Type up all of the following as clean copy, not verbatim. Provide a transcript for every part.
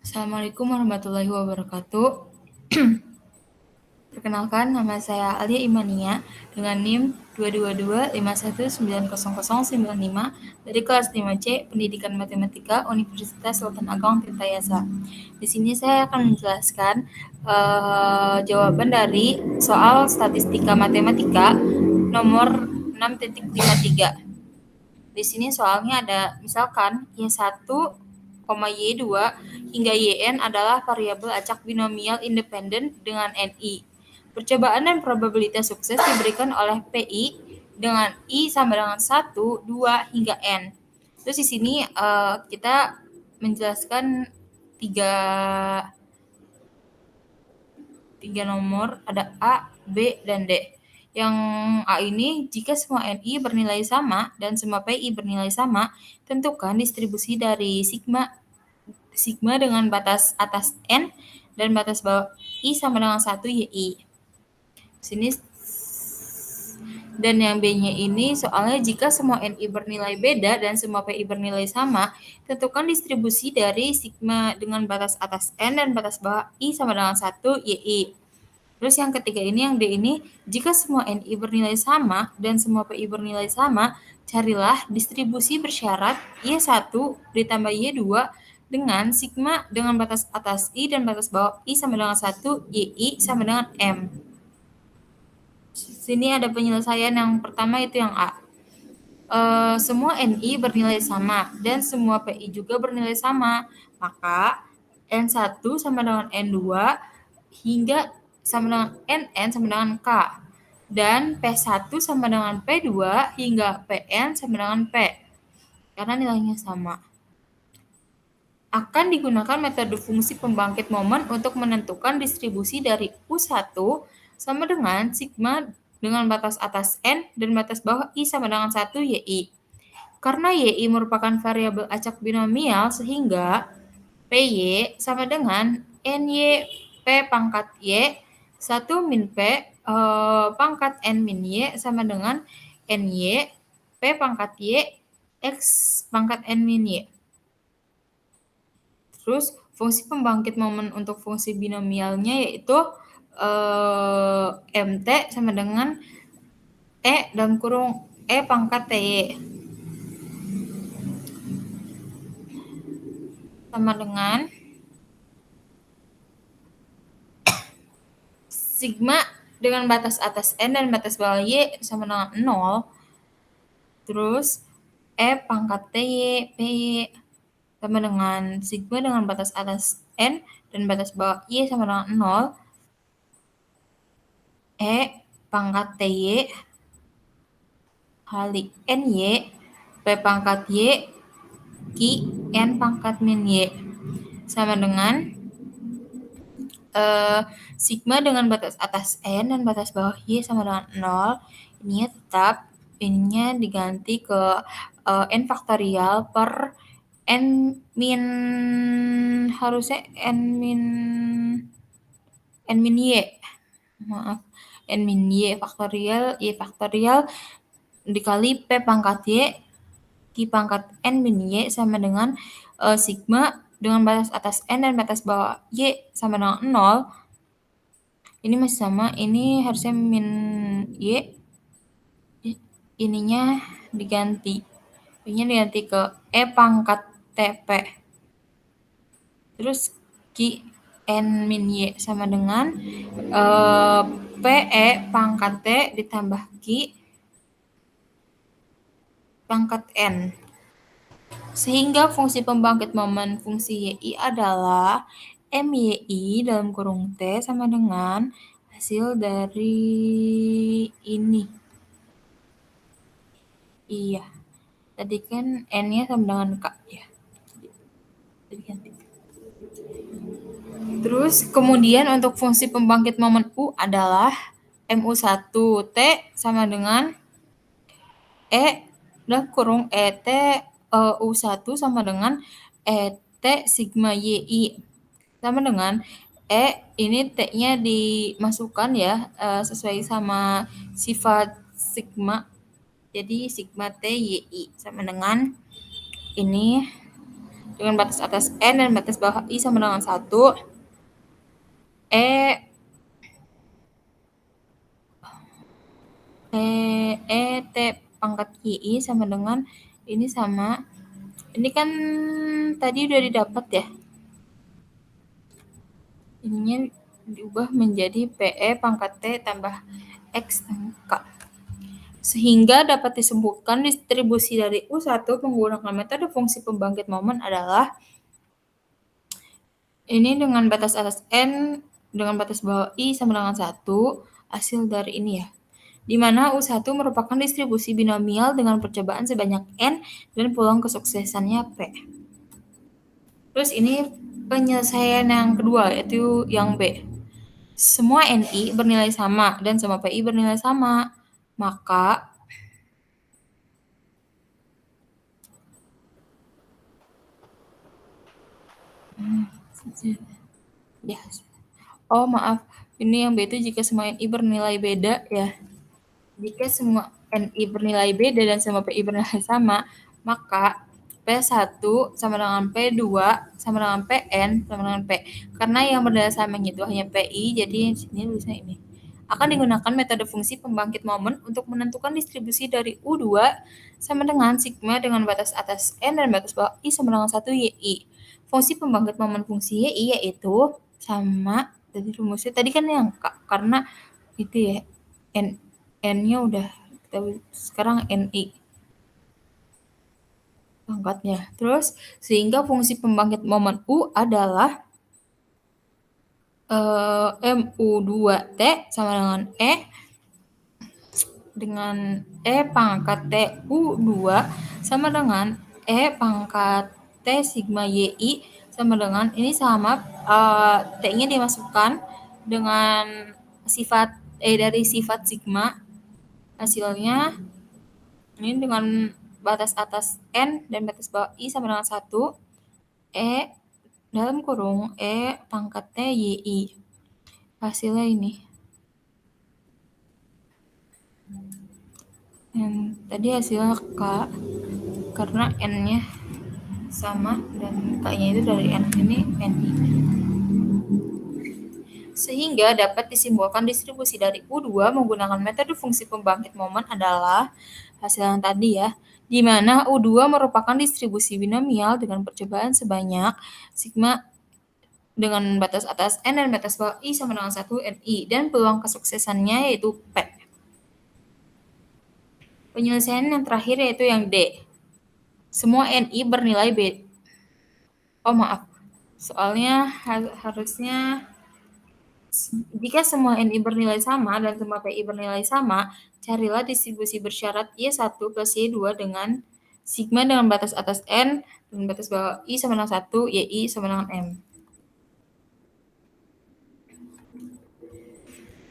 Assalamualaikum warahmatullahi wabarakatuh. Perkenalkan, nama saya Alia Imania dengan NIM 22251900095 dari kelas 5C Pendidikan Matematika Universitas Sultan Ageng Tirtayasa. Di sini saya akan menjelaskan jawaban dari soal statistika matematika nomor 6.53. Di sini soalnya ada misalkan Y1, Y2 hingga Yn adalah variabel acak binomial independen dengan NI. Percobaan dan probabilitas sukses diberikan oleh PI dengan I sama dengan 1, 2, hingga N. Terus di sini kita menjelaskan tiga nomor, ada A, B, dan D. Yang A ini, jika semua NI bernilai sama dan semua PI bernilai sama, tentukan distribusi dari sigma dengan batas atas N dan batas bawah I sama dengan 1 YI. Sini dan yang B-nya ini soalnya jika semua NI bernilai beda dan semua PI bernilai sama, tentukan distribusi dari sigma dengan batas atas N dan batas bawah I sama dengan 1 YI. Terus yang ketiga ini, yang D ini, jika semua NI bernilai sama dan semua PI bernilai sama, carilah distribusi bersyarat Y1 ditambah Y2 dengan sigma dengan batas atas I dan batas bawah I sama dengan 1, YI sama dengan M. Sini ada penyelesaian yang pertama, itu yang A. Semua NI bernilai sama dan semua PI juga bernilai sama, maka N1 sama dengan N2 hingga sama dengan NN sama dengan K, dan P1 sama dengan P2 hingga PN sama dengan P, karena nilainya sama. Akan digunakan metode fungsi pembangkit momen untuk menentukan distribusi dari U1 sama dengan sigma dengan batas atas N dan batas bawah I sama dengan 1 YI. Karena YI merupakan variabel acak binomial, sehingga PY sama dengan NY P pangkat Y 1 min P pangkat N min Y sama dengan NY P pangkat Y X pangkat N min Y. Terus fungsi pembangkit momen untuk fungsi binomialnya yaitu MT sama dengan E dalam kurung E pangkat TY sama dengan sigma dengan batas atas N dan batas bawah Y sama dengan 0. Terus E pangkat TY, PY sama dengan sigma dengan batas atas N dan batas bawah Y sama dengan 0. E pangkat TY kali NY P pangkat Y Ki N pangkat min Y sama dengan sigma dengan batas atas N dan batas bawah Y sama dengan 0. Ininya tetap, ininya diganti ke N faktorial per N min, harusnya N min Y. Maaf, N min Y faktorial dikali P pangkat Y Ki pangkat N min Y sama dengan sigma dengan batas atas N dan batas bawah Y sama dengan 0. Ini masih sama, ini harusnya min Y, ininya diganti ke E pangkat TP. Terus Ki N min Y sama dengan PE pangkat T ditambah Ki pangkat N. Sehingga fungsi pembangkit momen fungsi YI adalah MYI dalam kurung T sama dengan hasil dari ini. Iya. Tadi kan N-nya sama dengan K ya. Terus kemudian untuk fungsi pembangkit momen U adalah MU1T sama dengan E dalam kurung ET U1 sama dengan ET sigma YI sama dengan ini T-nya dimasukkan ya sesuai sama sifat sigma. Jadi sigma T YI sama dengan ini dengan batas atas N dan batas bawah I sama dengan 1, E T pangkat I sama dengan ini sama, ini kan tadi udah didapat ya, ininya diubah menjadi PE pangkat T tambah X K. Sehingga dapat disebutkan distribusi dari U1 menggunakan metode fungsi pembangkit momen adalah ini dengan batas atas N dengan batas bawah I sama dengan 1, hasil dari ini ya. Di mana U1 merupakan distribusi binomial dengan percobaan sebanyak N dan peluang kesuksesannya P. Terus ini penyelesaian yang kedua, yaitu yang B. Semua NI bernilai sama dan semua PI bernilai sama. Maka ya. Oh, maaf. Ini yang B itu jika semua NI bernilai beda ya. Jika semua NI bernilai beda dan semua PI bernilai sama, maka P1 sama dengan P2 sama dengan PN sama dengan P. Karena yang bernilai sama itu hanya PI, jadi sini tulisnya ini. Akan digunakan metode fungsi pembangkit momen untuk menentukan distribusi dari U2 sama dengan sigma dengan batas atas N dan batas bawah I sama dengan 1 YI. Fungsi pembangkit momen fungsi YI yaitu sama tadi rumusnya tadi kan yang karena itu ya N-nya udah sekarang NI pangkatnya. Terus sehingga fungsi pembangkit momen U adalah MU2T sama dengan E pangkat T U2 sama dengan E pangkat T sigma YI sama dengan ini sama T-nya dimasukkan dengan sifat dari sifat sigma, hasilnya ini dengan batas atas N dan batas bawah I sama dengan 1, E dalam kurung E pangkat T YI. Hasilnya ini. Tadi hasilnya K karena N-nya sama dan K-nya itu dari N ini NI. Sehingga dapat disimpulkan distribusi dari U2 menggunakan metode fungsi pembangkit momen adalah hasil yang tadi ya, di mana U2 merupakan distribusi binomial dengan percobaan sebanyak sigma dengan batas atas N dan batas bawah I sama dengan 1 NI dan peluang kesuksesannya yaitu P. Penyelesaian yang terakhir yaitu yang D. Semua NI bernilai B. Oh maaf, soalnya harusnya jika semua NI bernilai sama dan semua PI bernilai sama, carilah distribusi bersyarat Y1 plus Y2 dengan sigma dengan batas atas N dan batas bawah I sama dengan 1, YI sama dengan M.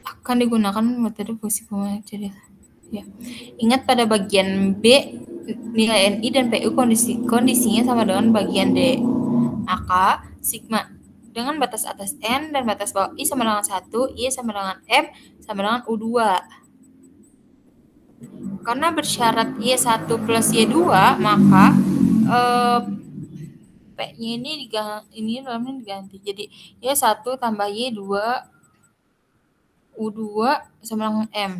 Akan digunakan metode fungsi pembangkit. Ya. Ingat pada bagian B, nilai NI dan PU kondisinya sama dengan bagian D. Maka sigma dengan batas atas N dan batas bawah I sama dengan 1, I sama dengan M sama dengan U2. Karena bersyarat Y1 plus Y2, maka P-nya ini dalamnya diganti. Jadi Y1 tambah Y2 U2 sama dengan M.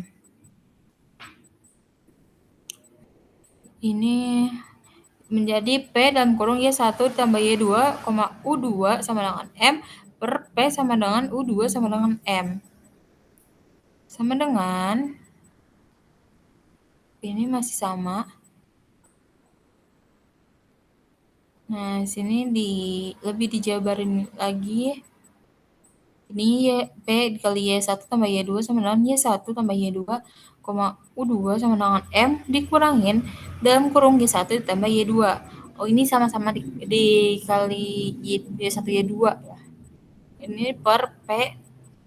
Ini menjadi P dalam kurung Y1 tambah Y2, U2 sama dengan M per P sama dengan U2 sama dengan M. Sama dengan ini masih sama. Nah, sini lebih dijabarin lagi. Ini P dikali Y1 tambah Y2 sama dengan Y1 tambah Y2, U2 sama dengan M dikurangin dalam kurung Y1 ditambah Y2. Oh, ini sama-sama dikali Y1 Y2 ya. Ini per P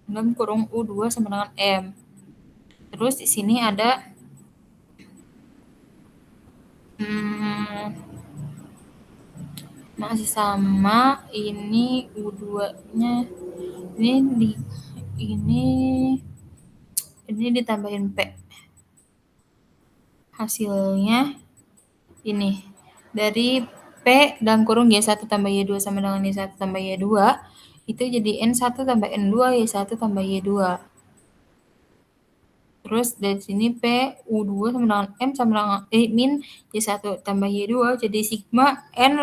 dalam kurung U2 sama dengan M. Terus di sini ada masih sama, ini U2-nya ini ditambahin P. Hasilnya ini dari P dalam kurung Y1 tambah Y2 sama dengan Y1 tambah Y2, itu jadi N1 tambah N2 Y1 tambah Y2. Terus dari sini P U2 sama dengan M sama dengan min Y1 tambah Y2, jadi sigma N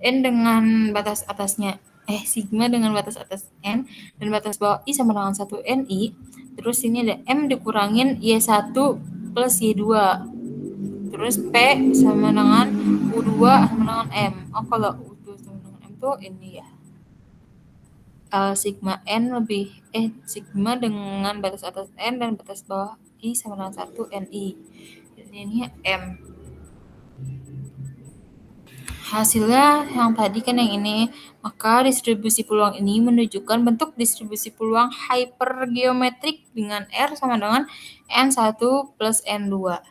N dengan batas atasnya sigma dengan batas atas N dan batas bawah I sama dengan 1 NI. Terus ini ada M dikurangin Y1 plus Y2. Terus P sama dengan U2 sama dengan M. Oh, kalau U2 sama dengan M tuh ini ya. Sigma N sigma dengan batas atas N dan batas bawah I sama dengan 1 NI. Jadi ini M. Hasilnya yang tadi kan yang ini, maka distribusi peluang ini menunjukkan bentuk distribusi peluang hypergeometrik dengan R sama dengan N1 plus N2.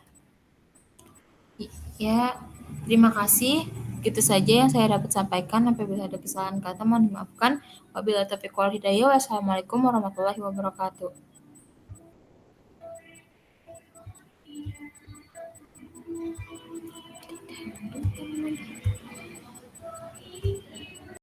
Ya, terima kasih. Itu saja yang saya dapat sampaikan. Apabila ada kesalahan kata, mohon dimaafkan. Wabillahi taufiq wal hidayah. Wassalamualaikum warahmatullahi wabarakatuh.